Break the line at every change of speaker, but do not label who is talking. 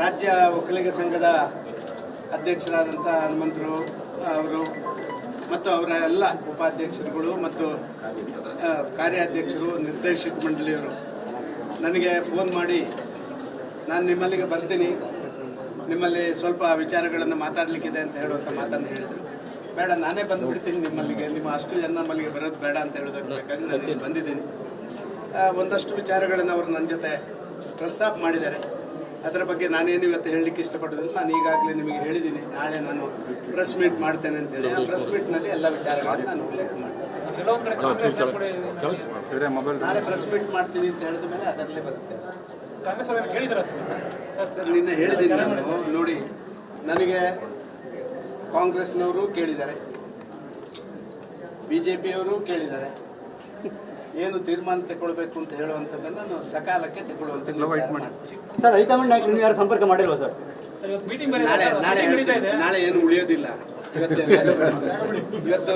ರಾಜ್ಯ ಒಕ್ಕಲಿಗ ಸಂಘದ ಅಧ್ಯಕ್ಷರಾದಂಥ ಹನುಮಂತರು ಅವರು ಮತ್ತು ಅವರ ಎಲ್ಲ ಉಪಾಧ್ಯಕ್ಷರುಗಳು ಮತ್ತು ಕಾರ್ಯಾಧ್ಯಕ್ಷರು ನಿರ್ದೇಶಕ ಮಂಡಳಿಯವರು ನನಗೆ ಫೋನ್ ಮಾಡಿ ನಾನು ನಿಮ್ಮಲ್ಲಿಗೆ ಬರ್ತೀನಿ, ನಿಮ್ಮಲ್ಲಿ ಸ್ವಲ್ಪ ವಿಚಾರಗಳನ್ನು ಮಾತಾಡಲಿಕ್ಕಿದೆ ಅಂತ ಹೇಳುವಂಥ ಮಾತನ್ನು ಹೇಳಿದರು. ಬೇಡ, ನಾನೇ ಬಂದುಬಿಡ್ತೀನಿ ನಿಮ್ಮಲ್ಲಿಗೆ, ನಿಮ್ಮ ಅಷ್ಟು ಜನ ನಮ್ಮಲ್ಲಿಗೆ ಬರೋದು ಬೇಡ ಅಂತ ಹೇಳೋದಕ್ಕೆ ಬೇಕಾಗಿ ನಾನು ಬಂದಿದ್ದೀನಿ. ಒಂದಷ್ಟು ವಿಚಾರಗಳನ್ನು ಅವರು ನನ್ನ ಜೊತೆ ಪ್ರಸ್ತಾಪ ಮಾಡಿದ್ದಾರೆ. ಅದರ ಬಗ್ಗೆ ನಾನೇನು ಇವತ್ತು ಹೇಳಲಿಕ್ಕೆ ಇಷ್ಟಪಡೋದಿಲ್ಲ. ನಾನು ಈಗಾಗಲೇ ನಿಮಗೆ ಹೇಳಿದ್ದೀನಿ, ನಾಳೆ ನಾನು ಪ್ರೆಸ್ ಮೀಟ್ ಮಾಡ್ತೇನೆ ಅಂತೇಳಿ. ಆ ಪ್ರೆಸ್ ಮೀಟ್ನಲ್ಲಿ ಎಲ್ಲ ವಿಚಾರಗಳನ್ನು ನಾನು ಉಲ್ಲೇಖ ಮಾಡ್ತೇನೆ. ನಾಳೆ ಪ್ರೆಸ್ ಮೀಟ್ ಮಾಡ್ತೀನಿ ಅಂತ ಹೇಳಿದ ಮೇಲೆ ಅದರಲ್ಲೇ ಬರುತ್ತೆ. ಸರ್, ನಿನ್ನೆ ಹೇಳಿದ್ದೀನಿ ನಾನು. ನೋಡಿ, ನನಗೆ ಕಾಂಗ್ರೆಸ್ನವರು ಕೇಳಿದ್ದಾರೆ, BJPಯವರು ಕೇಳಿದ್ದಾರೆ. ಏನು ತೀರ್ಮಾನ ತಗೊಳ್ಬೇಕು ಅಂತ ಹೇಳುವಂಥದ್ದನ್ನು ನಾವು ಸಕಾಲಕ್ಕೆ ತಗೊಳ್ಳುವಂಥ
ಸರ್, ಹೈಕಮಾಂಡ್ ನಾಯಕರು ಯಾರು ಸಂಪರ್ಕ ಮಾಡಿಲ್ವಾ ಸರ್?
ನಾಳೆ ಏನು ಉಳಿಯೋದಿಲ್ಲ. ಇವತ್ತು